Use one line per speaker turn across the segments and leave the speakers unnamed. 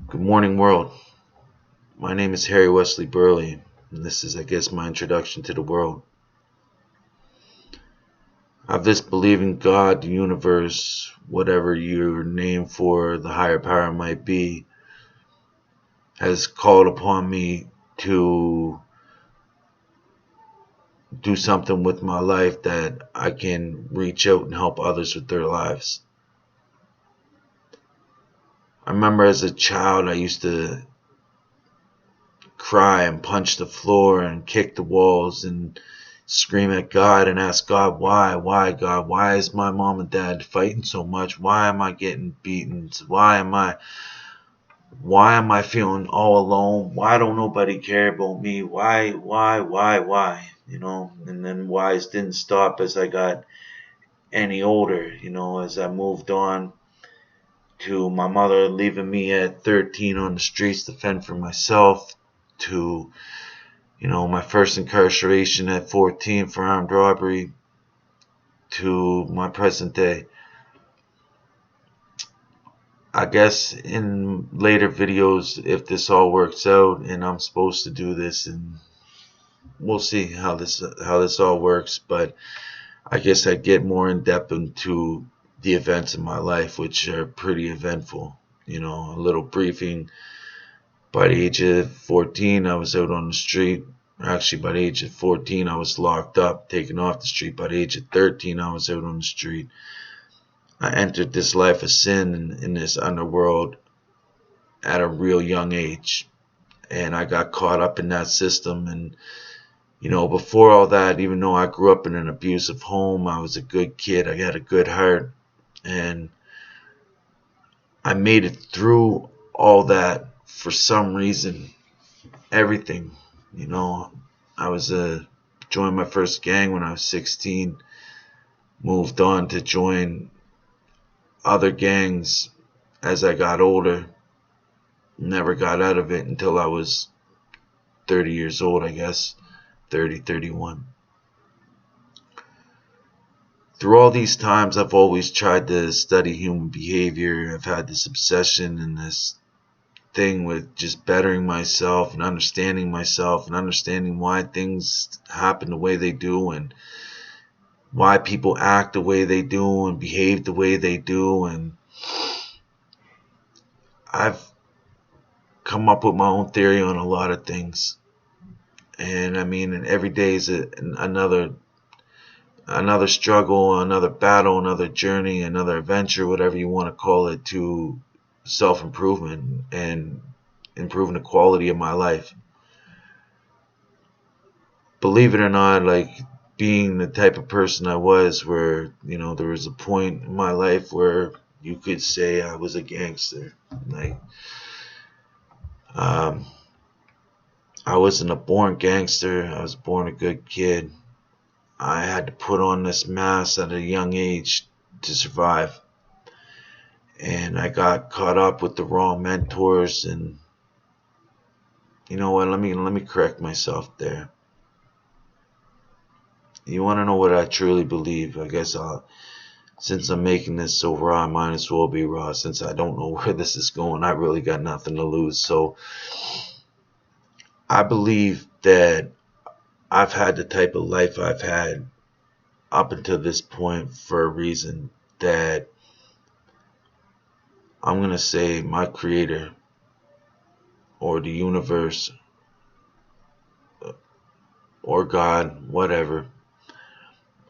Good morning, world. My name is Harry Wesley Burley, and this is, I guess, my introduction to the world. I have this belief in God, the universe, whatever your name for the higher power might be, has called upon me to do something with my life that I can reach out and help others with their lives. I remember as a child, I used to cry and punch the floor and kick the walls and scream at God and ask God, why, God, why is my mom and dad fighting so much? Why am I getting beaten? Why am I feeling all alone? Why don't nobody care about me? Why? And then whys didn't stop as I got any older, as I moved on to my mother leaving me at 13 on the streets to fend for myself, to my first incarceration at 14 for armed robbery, to my present day. I guess in later videos, if this all works out and I'm supposed to do this, and we'll see how this all works, but I guess I'd get more in depth into the events in my life, which are pretty eventful. A little briefing. By the age of 14, I was out on the street. Actually, by the age of 14, I was locked up, taken off the street. By the age of 13, I was out on the street. I entered this life of sin in this underworld at a real young age. And I got caught up in that system. And, before all that, even though I grew up in an abusive home, I was a good kid. I had a good heart. And I made it through all that for some reason. Everything. I was joined my first gang when I was 16. Moved on to join other gangs as I got older. Never got out of it until I was 30 years old, I guess. 30, 31. Through all these times, I've always tried to study human behavior. I've had this obsession and this thing with just bettering myself and understanding why things happen the way they do, and why people act the way they do and behave the way they do. And I've come up with my own theory on a lot of things. And I mean, and every day is another struggle, another battle, another journey, another adventure, whatever you want to call it, to self-improvement and improving the quality of my life. Believe it or not, like, being the type of person I was, where there was a point in my life where you could say I was a gangster. Like, I wasn't a born gangster. I was born a good kid. I had to put on this mask at a young age to survive, and I got caught up with the wrong mentors. And you know what? Let me correct myself there. You want to know what I truly believe? I guess since I'm making this so raw, I might as well be raw. Since I don't know where this is going, I really got nothing to lose. So I believe that I've had the type of life I've had up until this point for a reason. That I'm going to say my creator, or the universe, or God, whatever.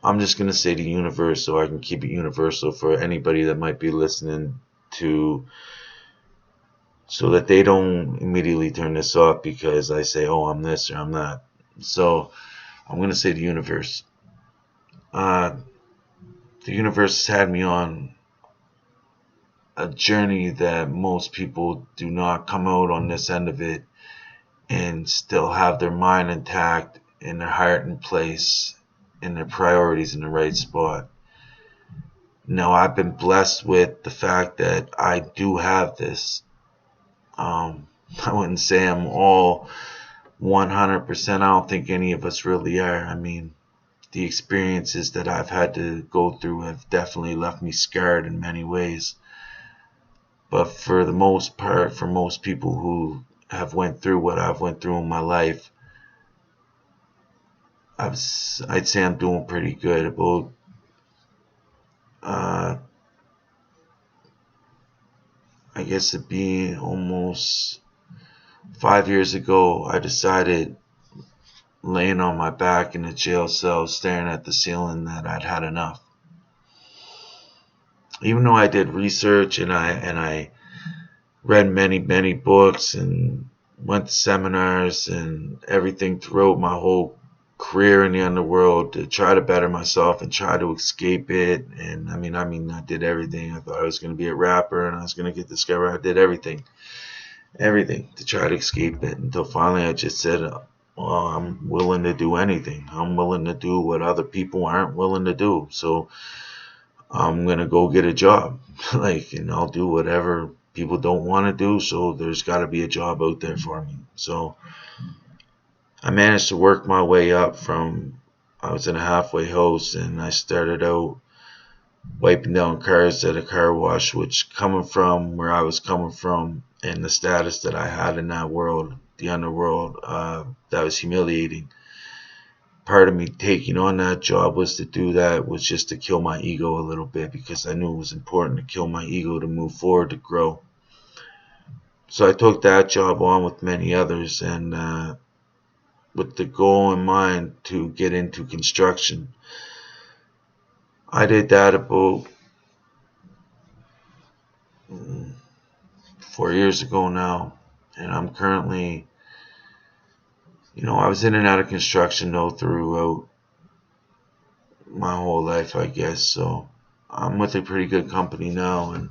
I'm just going to say the universe so I can keep it universal for anybody that might be listening, to so that they don't immediately turn this off because I say, oh, I'm this or I'm that. So I'm going to say the universe. The universe has had me on a journey that most people do not come out on this end of it and still have their mind intact and their heart in place and their priorities in the right spot. Now, I've been blessed with the fact that I do have this. I wouldn't say I'm all 100%. I don't think any of us really are. I mean, the experiences that I've had to go through have definitely left me scarred in many ways. But for the most part, for most people who have went through what I've went through in my life, I'd say I'm doing pretty good. About uh, I guess it'd be almost 5 years ago, I decided, laying on my back in a jail cell staring at the ceiling, that I'd had enough. Even though I did research and I read many books and went to seminars and everything throughout my whole career in the underworld to try to better myself and try to escape it. And I mean I did everything. I thought I was going to be a rapper and I was going to get discovered. I did everything to try to escape it, until finally I just said, well, I'm willing to do anything. I'm willing to do what other people aren't willing to do. So I'm going to go get a job. And I'll do whatever people don't want to do. So there's got to be a job out there for me. So I managed to work my way up from, I was in a halfway house and I started out wiping down cars at a car wash, which, coming from where I was coming from and the status that I had in that world, the underworld, that was humiliating. Part of me taking on that job was to do that, was just to kill my ego a little bit, because I knew it was important to kill my ego to move forward, to grow. So I took that job on with many others, and with the goal in mind to get into construction. I did that about 4 years ago now, and I'm currently, I was in and out of construction though throughout my whole life, I guess. So I'm with a pretty good company now, and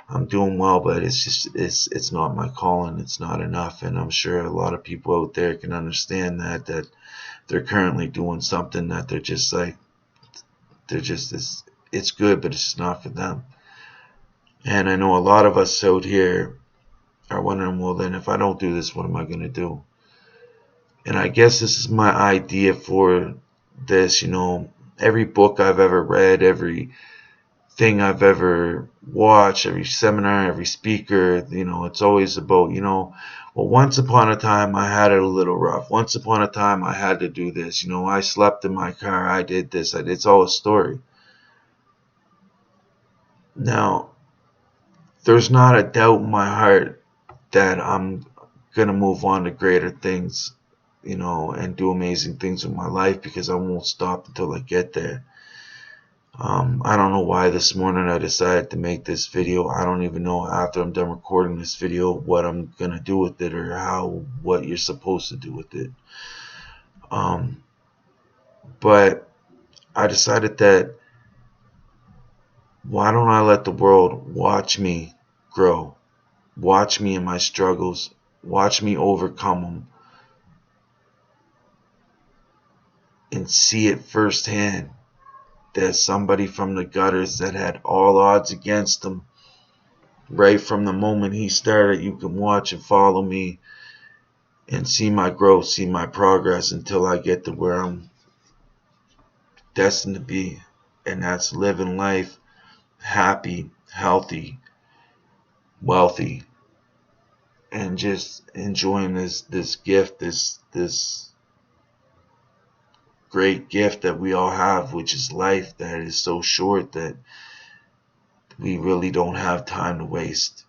I'm doing well, but it's not my calling. It's not enough, and I'm sure a lot of people out there can understand that they're currently doing something that they're just like, it's good, but it's just not for them. And I know a lot of us out here are wondering, well, then if I don't do this, what am I going to do? And I guess this is my idea for this. Every book I've ever read, every thing I've ever watched, every seminar, every speaker, it's always about, well, once upon a time I had it a little rough. Once upon a time I had to do this. I slept in my car. I did this. It's all a story. Now, there's not a doubt in my heart that I'm going to move on to greater things, and do amazing things with my life, because I won't stop until I get there. I don't know why this morning I decided to make this video. I don't even know, after I'm done recording this video, what I'm going to do with it, or what you're supposed to do with it. But I decided that, why don't I let the world watch me grow? Watch me in my struggles. Watch me overcome them. And see it firsthand, that somebody from the gutters that had all odds against him, right from the moment he started, you can watch and follow me and see my growth, see my progress, until I get to where I'm destined to be. And that's living life happy, healthy, wealthy, and just enjoying this gift, this great gift that we all have, which is life, that is so short that we really don't have time to waste.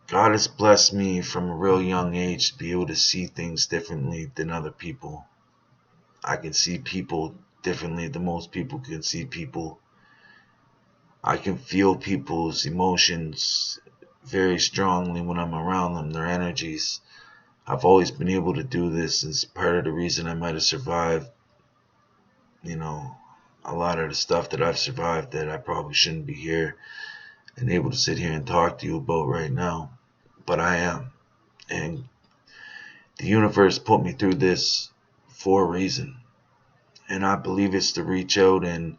God has blessed me from a real young age to be able to see things differently than other people. I can see people differently than most people can see people. I can feel people's emotions very strongly when I'm around them, their energies. I've always been able to do this. It's part of the reason I might have survived, a lot of the stuff that I've survived, that I probably shouldn't be here and able to sit here and talk to you about right now. But I am. And the universe put me through this for a reason. And I believe it's to reach out and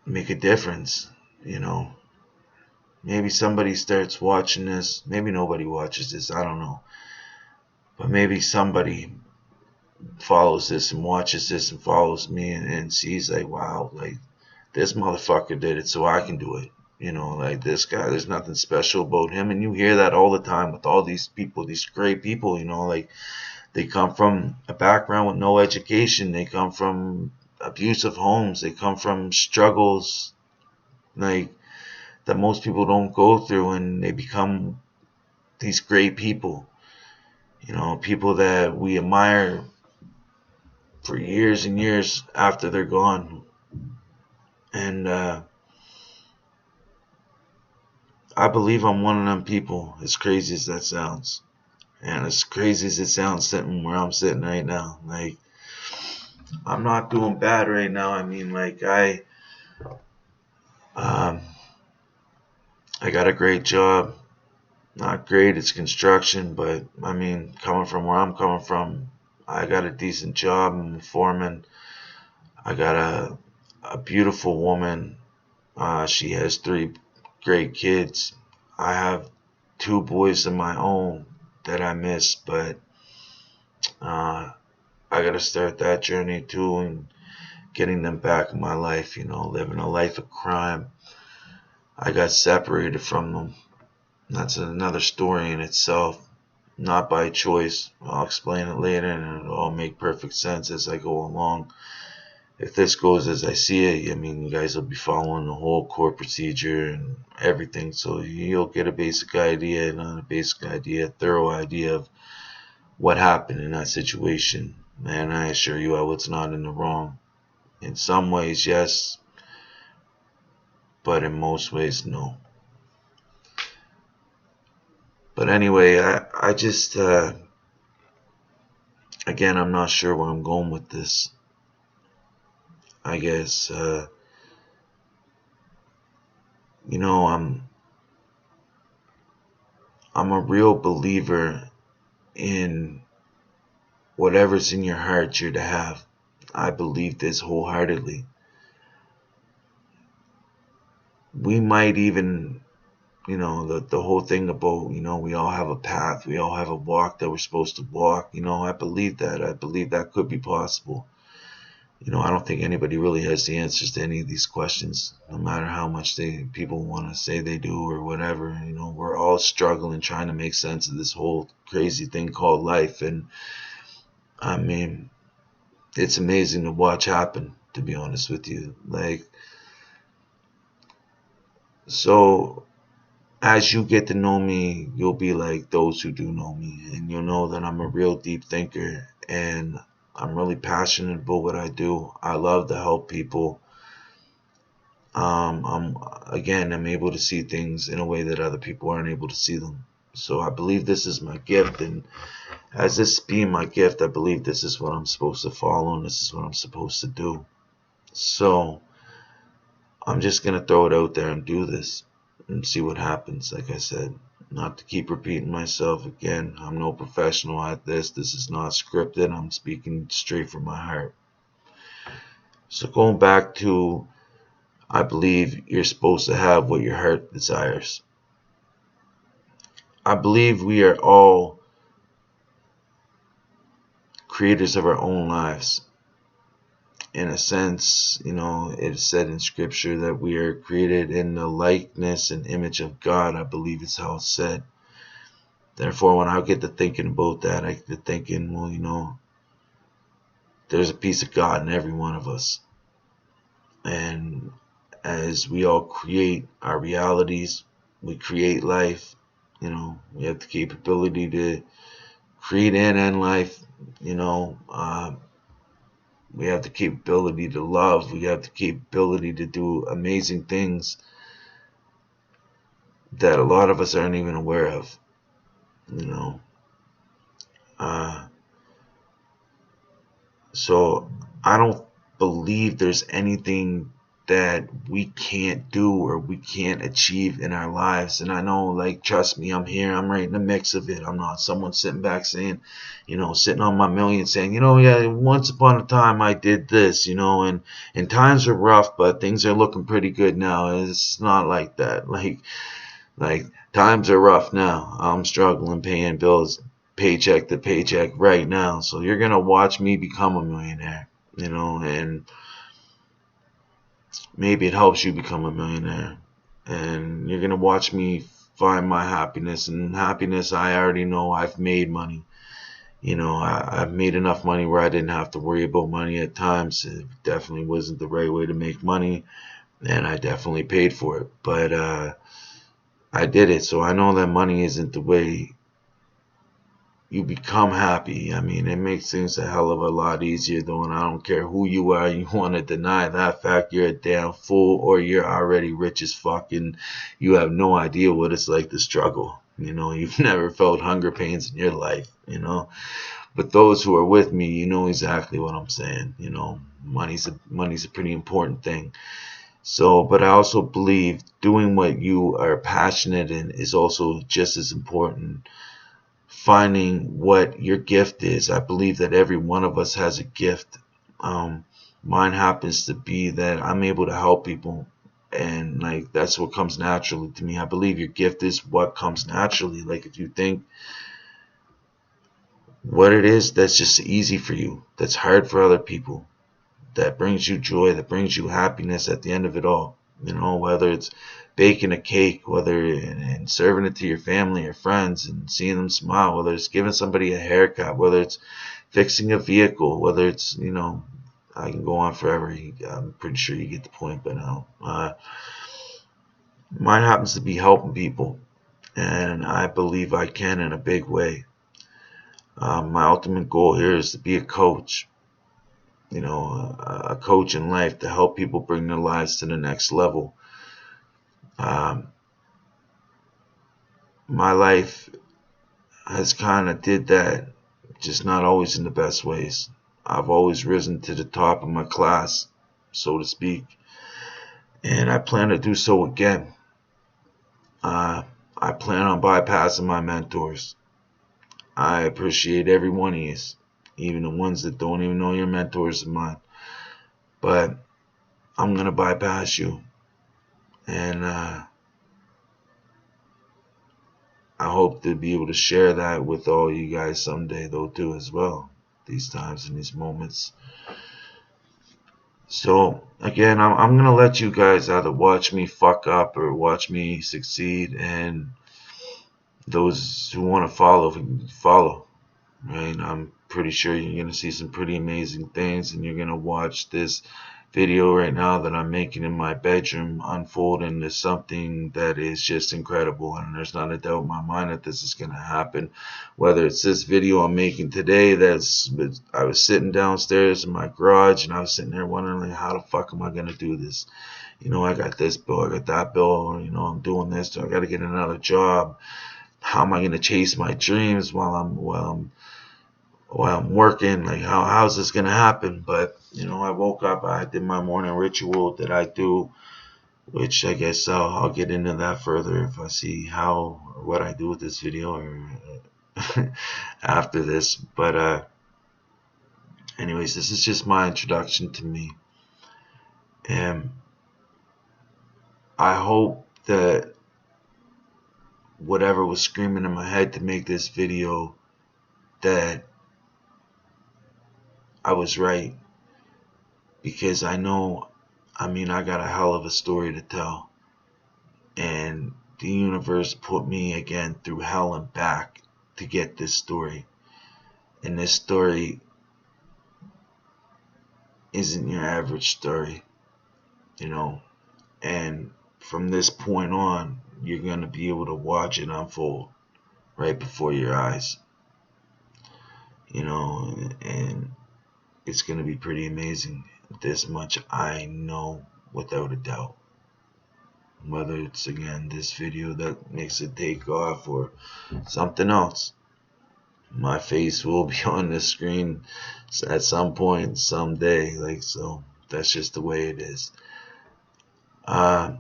make a difference. Maybe somebody starts watching this. Maybe nobody watches this. I don't know. But maybe somebody follows this and watches this and follows me and sees like, wow, like this motherfucker did it, so I can do it. You know, like this guy, there's nothing special about him. And you hear that all the time with all these people, these great people, you know, like they come from a background with no education. They come from abusive homes. They come from struggles like that most people don't go through, and they become these great people. You know, people that we admire for years and years after they're gone. And I believe I'm one of them people, as crazy as that sounds. And as crazy as it sounds sitting where I'm sitting right now. Like, I'm not doing bad right now. I mean, like, um, I got a great job. Not great, it's construction, but I mean, coming from where I'm coming from, I got a decent job. I'm a foreman. I got a beautiful woman. She has 3 great kids. I have 2 boys of my own that I miss, but uh, I got to start that journey too and getting them back in my life, you know, living a life of crime. I got separated from them. That's another story in itself. Not by choice. I'll explain it later and it'll all make perfect sense as I go along. If this goes as I see it, I mean, you guys will be following the whole court procedure and everything, so you'll get a basic idea, not a basic idea, a thorough idea of what happened in that situation. And I assure you, I was not in the wrong. In some ways, yes, but in most ways, no. But anyway, I just, again, I'm not sure where I'm going with this. I guess, you know, I'm a real believer in whatever's in your heart you're to have. I believe this wholeheartedly. We might even, you know, the whole thing about, you know, we all have a path, we all have a walk that we're supposed to walk. You know, I believe that. I believe that could be possible. You know, I don't think anybody really has the answers to any of these questions, no matter how much people want to say they do or whatever. You know, we're all struggling trying to make sense of this whole crazy thing called life. And I mean, it's amazing to watch happen, to be honest with you. Like, so as you get to know me, you'll be like those who do know me, and you'll know that I'm a real deep thinker, and I'm really passionate about what I do. I love to help people. I'm able to see things in a way that other people aren't able to see them. So I believe this is my gift, and as this being my gift, I believe this is what I'm supposed to follow, and this is what I'm supposed to do. So I'm just gonna throw it out there and do this and see what happens. Like I said, not to keep repeating myself again. I'm no professional at this. This is not scripted. I'm speaking straight from my heart. So going back to, I believe you're supposed to have what your heart desires. I believe we are all creators of our own lives. In a sense, you know, it is said in scripture that we are created in the likeness and image of God. I believe it's how it's said. Therefore, when I get to thinking about that, I get to thinking, well, you know, there's a piece of God in every one of us. And as we all create our realities, we create life. You know, we have the capability to create and end life. You know, we have the capability to love. We have the capability to do amazing things that a lot of us aren't even aware of. You know, uh, so I don't believe there's anything that we can't do or we can't achieve in our lives. And I know, like, trust me, I'm here, I'm right in the mix of it. I'm not someone sitting back saying, you know, sitting on my million saying, you know, yeah, once upon a time I did this, you know, and times are rough, but things are looking pretty good now. It's not like that. Like times are rough now. I'm struggling paying bills, paycheck to paycheck right now. So you're gonna watch me become a millionaire, and maybe it helps you become a millionaire. And you're gonna watch me find my happiness, and happiness, I already know I've made money. I've made enough money where I didn't have to worry about money at times. It definitely wasn't the right way to make money, and I definitely paid for it. But I did it, so I know that money isn't the way you become happy. I mean, it makes things a hell of a lot easier, though, and I don't care who you are. You want to deny that fact, you're a damn fool, or you're already rich as fuck, and you have no idea what it's like to struggle. You've never felt hunger pains in your life, But those who are with me, you know exactly what I'm saying. Money's a pretty important thing. So, but I also believe doing what you are passionate in is also just as important. Finding what your gift is. I believe that every one of us has a gift. Mine happens to be that I'm able to help people, and like that's what comes naturally to me. I believe your gift is what comes naturally. Like if you think what it is that's just easy for you, that's hard for other people, that brings you joy, that brings you happiness at the end of it all. Whether it's baking a cake, whether and serving it to your family or friends and seeing them smile, whether it's giving somebody a haircut, whether it's fixing a vehicle, whether it's, I can go on forever. I'm pretty sure you get the point by now. Mine happens to be helping people, and I believe I can in a big way. My ultimate goal here is to be a coach, a coach in life to help people bring their lives to the next level. Um, my life has kind of did that, just not always in the best ways. I've always risen to the top of my class, so to speak, and I plan to do so again. Uh, I plan on bypassing my mentors. I appreciate every one of you, even the ones that don't even know you're mentors of mine. But I'm going to bypass you. And I hope to be able to share that with all you guys someday, though, too, as well. These times and these moments. So, again, I'm going to let you guys either watch me fuck up or watch me succeed. And those who want to follow, follow. Right? I'm pretty sure you're going to see some pretty amazing things, and you're going to watch this video right now that I'm making in my bedroom unfold into something that is just incredible, and there's not a doubt in my mind that this is going to happen. Whether it's this video I'm making today, I was sitting downstairs in my garage and I was sitting there wondering, like, how the fuck am I going to do this? I got this bill, I got that bill, I'm doing this, so I got to get another job. How am I going to chase my dreams while I'm working? Like, how's this gonna happen? But I woke up, I did my morning ritual that I do, which I guess I'll get into that further if I see how or what I do with this video or after this. But anyways, this is just my introduction to me, and I hope that whatever was screaming in my head to make this video, that I was right, because I know, I got a hell of a story to tell, and the universe put me again through hell and back to get this story. And this story isn't your average story, and from this point on, you're going to be able to watch it unfold right before your eyes, and it's going to be pretty amazing. This much I know without a doubt. Whether it's, again, this video that makes it take off or something else, my face will be on the screen at some point, someday. Like, so that's just the way it is. I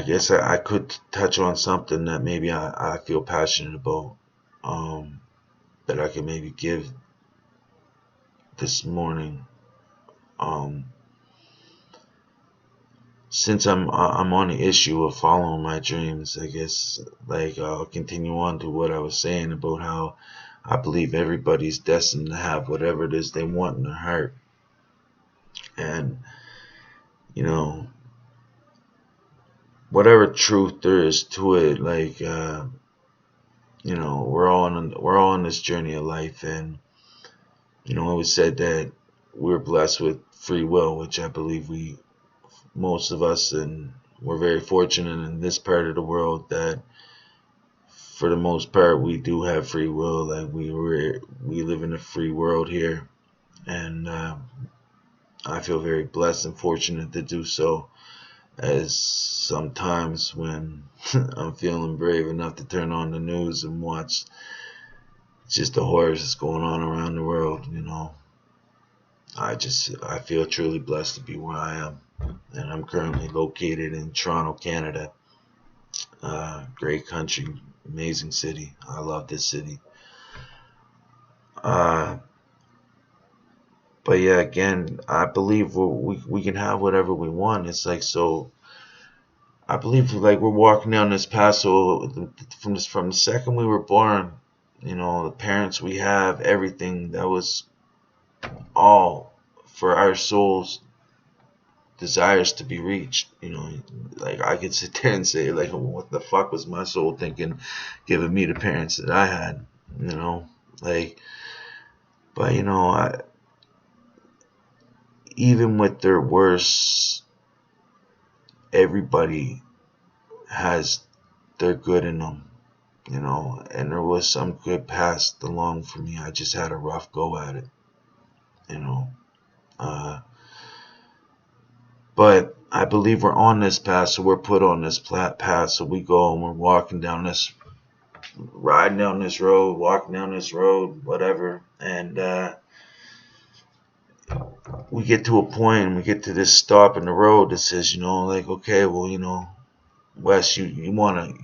guess I could touch on something that maybe I feel passionate about, that I could maybe give this morning. since I'm on the issue of following my dreams, I guess like I'll continue on to what I was saying about how I believe everybody's destined to have whatever it is they want in their heart. And you know, whatever truth there is to it, like we're all on this journey of life. And it was said that we're blessed with free will, which I believe most of us, and we're very fortunate in this part of the world that for the most part we do have free will. Like we live in a free world here. And I feel very blessed and fortunate to do so, as sometimes when I'm feeling brave enough to turn on the news and watch just the horrors that's going on around the world, I feel truly blessed to be where I am. And I'm currently located in Toronto, Canada. Great country, amazing city. I love this city. Uh, but yeah, again, I believe we can have whatever we want. It's like, so I believe like we're walking down this path. So from the second we were born, the parents we have, everything that was all for our souls desires to be reached. Like I could sit there and say like, what the fuck was my soul thinking, giving me the parents that I had, like, but even with their worst, everybody has their good in them, and there was some good passed along for me. I just had a rough go at it, you know. Uh, but I believe we're on this path, so we're put on this path. So we go and we're walking down this, riding down this road, walking down this road, whatever. And we get to a point, and we get to this stop in the road that says, like, okay, well, Wes, you want to,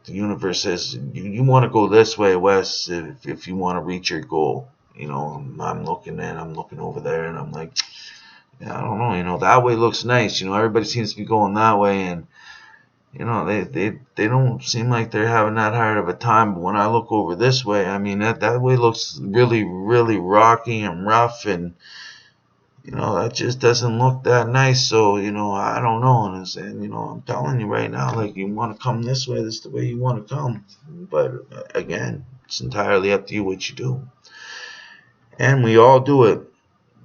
the universe says, you want to go this way, Wes, if you want to reach your goal. I'm looking over there, and I'm like, yeah, I don't know, that way looks nice. Everybody seems to be going that way, and they don't seem like they're having that hard of a time. But when I look over this way, I mean, that way looks really, really rocky and rough, and that just doesn't look that nice. So I don't know. And I'm saying, I'm telling you right now, like, you want to come this way, this is the way you want to come. But again, it's entirely up to you what you do. And we all do it.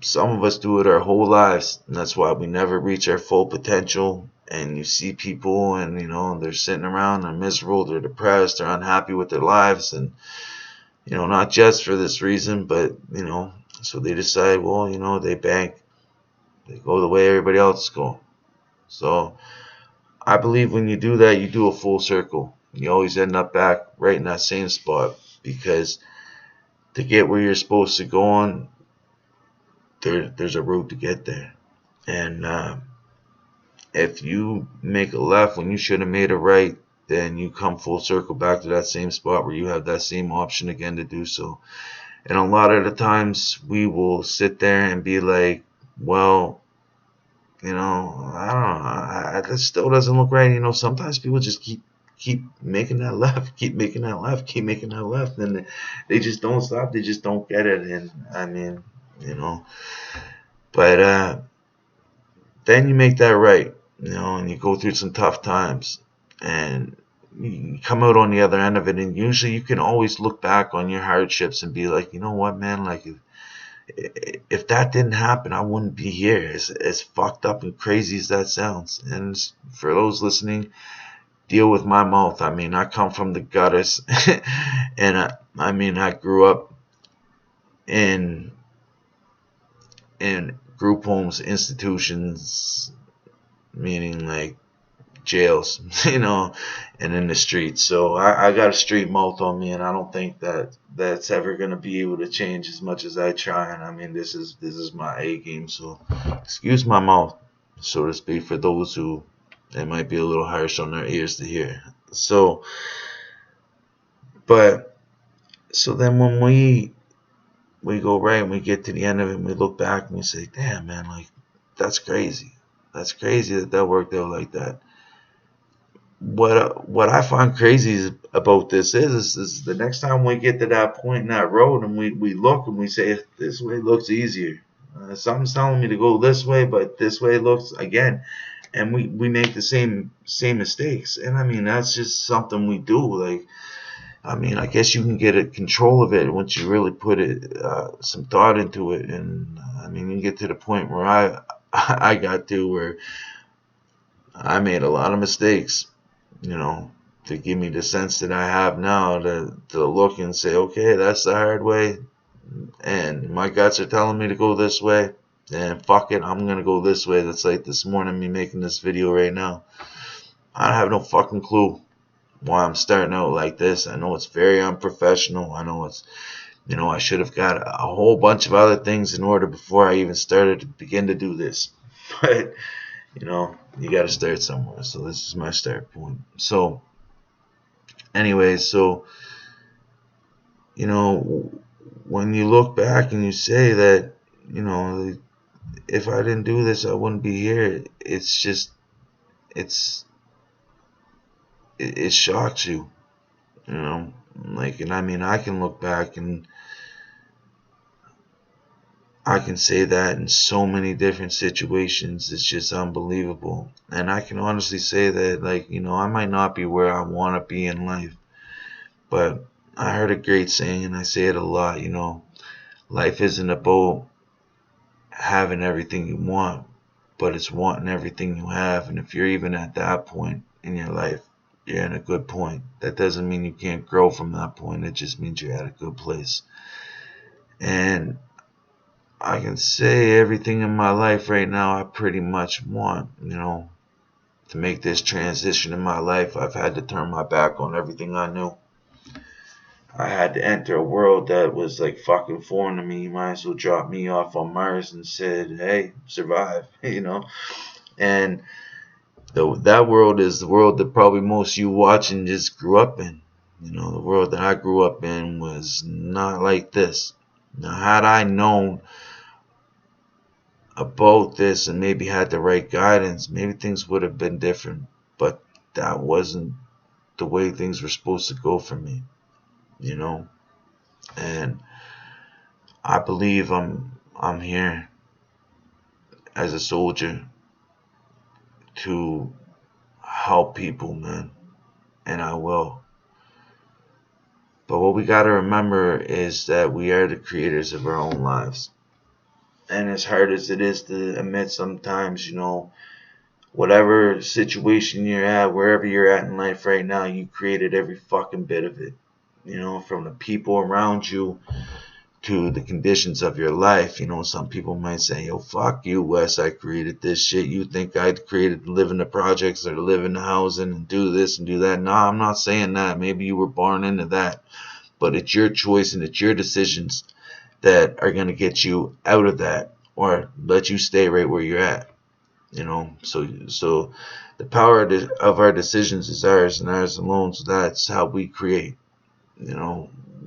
Some of us do it our whole lives, and that's why we never reach our full potential. And you see people, and they're sitting around, they're miserable, they're depressed, they're unhappy with their lives, and not just for this reason, but so they decide, well, they bank, they go the way everybody else is going. So I believe when you do that, you do a full circle. You always end up back right in that same spot, because to get where you're supposed to go on, there's a route to get there. And if you make a left when you should have made a right, then you come full circle back to that same spot where you have that same option again to do so. And a lot of the times we will sit there and be like, well, I don't know, that still doesn't look right. Sometimes people just keep making that left, keep making that left, keep making that left, and they just don't stop. They just don't get it. And I mean, but then you make that right, and you go through some tough times, and you come out on the other end of it, and usually you can always look back on your hardships and be like, you know what, man, like, if that didn't happen, I wouldn't be here, as fucked up and crazy as that sounds. And for those listening, deal with my mouth. I mean, I come from the gutters, and I grew up in group homes, institutions, meaning like jails, and in the streets. So I got a street mouth on me, and I don't think that's ever gonna be able to change as much as I try. And I mean, this is my A game. So excuse my mouth, so to speak, for those who it might be a little harsh on their ears to hear. So, but so then when we go right and we get to the end of it, and we look back and we say, damn, man, like, that's crazy. That's crazy that worked out like that. What I find crazy about this is the next time we get to that point in that road and we look and we say this way looks easier. Something's telling me to go this way, but this way looks again, and we make the same mistakes. And I mean that's just something we do. Like I mean, I guess you can get a control of it once you really put it some thought into it. And I mean, you can get to the point where I got to where I made a lot of mistakes, you know, to give me the sense that I have now to look and say, okay, that's the hard way, and my guts are telling me to go this way, and fuck it, I'm gonna go this way. That's like this morning, me making this video right now. I have no fucking clue why I'm starting out like this. I know it's very unprofessional. I know it's, I should have got a whole bunch of other things in order before I even started to begin to do this. But, you got to start somewhere. So this is my start point. So, anyways, you know, when you look back and you say that, if I didn't do this, I wouldn't be here. It's just, it's, it shocks you, like, and I mean, I can look back and I can say that in so many different situations. It's just unbelievable. And I can honestly say that, like, I might not be where I want to be in life, but I heard a great saying, and I say it a lot, life isn't about having everything you want, but it's wanting everything you have. And if you're even at that point in your life, you're in a good point. That doesn't mean you can't grow from that point. It just means you're at a good place. And I can say everything in my life right now I pretty much want, to make this transition in my life. I've had to turn my back on everything I knew. I had to enter a world that was like fucking foreign to me. You might as well drop me off on Mars and said, hey, survive, And that world is the world that probably most you watching just grew up in. The world that I grew up in was not like this. Now, had I known about this and maybe had the right guidance, maybe things would have been different. But that wasn't the way things were supposed to go for me, And I believe I'm here as a soldier to help people, man, and I will. But what we got to remember is that we are the creators of our own lives. And as hard as it is to admit sometimes, whatever situation you're at, wherever you're at in life right now, you created every fucking bit of it. From the people around you to the conditions of your life. Some people might say, yo, fuck you, Wes, I created this shit. You think I created to live in the projects or to live in the housing and do this and do that. No, I'm not saying that. Maybe you were born into that. But it's your choice and it's your decisions that are going to get you out of that or let you stay right where you're at. So the power of our decisions is ours and ours alone. So that's how we create.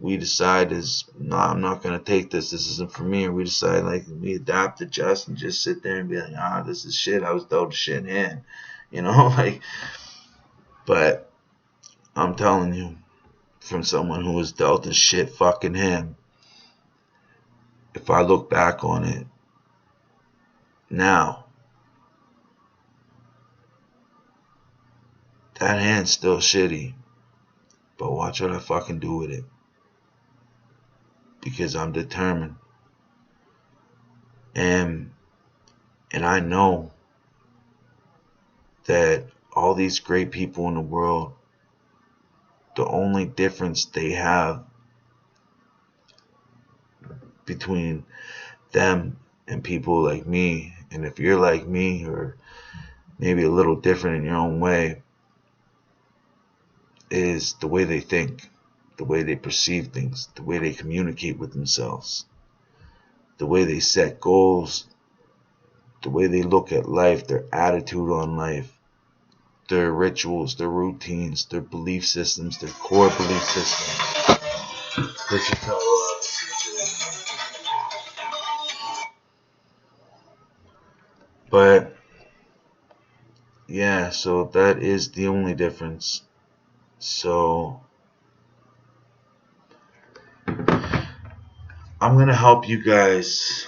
We decide no, I'm not gonna take this. This isn't for me. Or we decide like we adapt, adjust, and just sit there and be like, this is shit. I was dealt a shit in hand. Like. But I'm telling you, from someone who was dealt a shit fucking hand, if I look back on it now, that hand's still shitty. But watch what I fucking do with it. Because I'm determined. And I know that all these great people in the world, the only difference they have between them and people like me, and if you're like me or maybe a little different in your own way, is the way they think, the way they perceive things, the way they communicate with themselves, the way they set goals, the way they look at life, their attitude on life, their rituals, their routines, their belief systems, their core belief systems. But yeah, so that is the only difference. So I'm gonna help you guys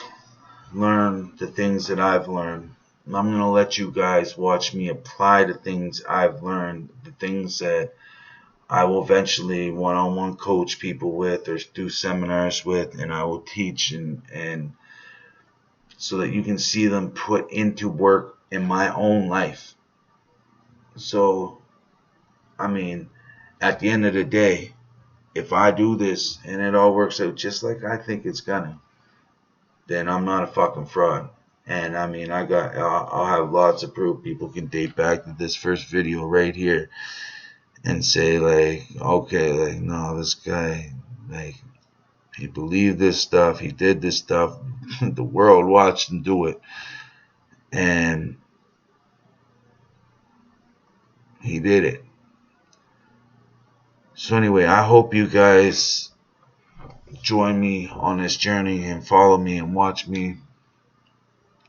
learn the things that I've learned. And I'm gonna let you guys watch me apply the things I've learned, the things that I will eventually one-on-one coach people with or do seminars with, and I will teach and so that you can see them put into work in my own life. So, I mean, at the end of the day, if I do this and it all works out just like I think it's gonna, then I'm not a fucking fraud. And I mean, I'll have lots of proof. People can date back to this first video right here and say like, okay, like, no, this guy, like, he believed this stuff, he did this stuff, the world watched him do it, and he did it. So anyway, I hope you guys join me on this journey and follow me and watch me,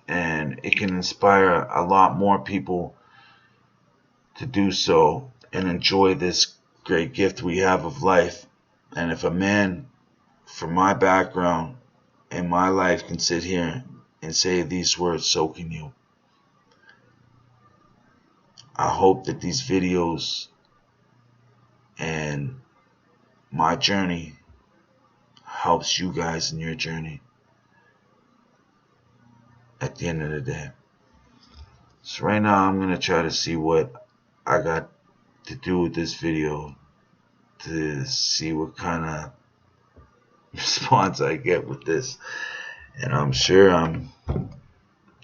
and it can inspire a lot more people to do so and enjoy this great gift we have of life. And if a man from my background and my life can sit here and say these words, so can you. I hope that these videos and my journey helps you guys in your journey at the end of the day. So right now I'm going to try to see what I got to do with this video to see what kind of response I get with this. And I'm sure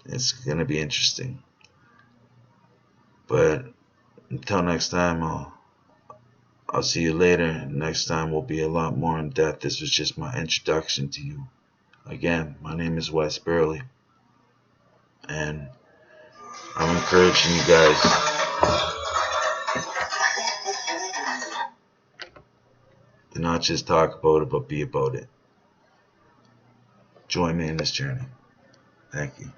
it's going to be interesting. But until next time, I'll see you later. Next time will be a lot more in depth. This was just my introduction to you. Again, my name is Wes Burley, and I'm encouraging you guys to not just talk about it, but be about it. Join me in this journey. Thank you.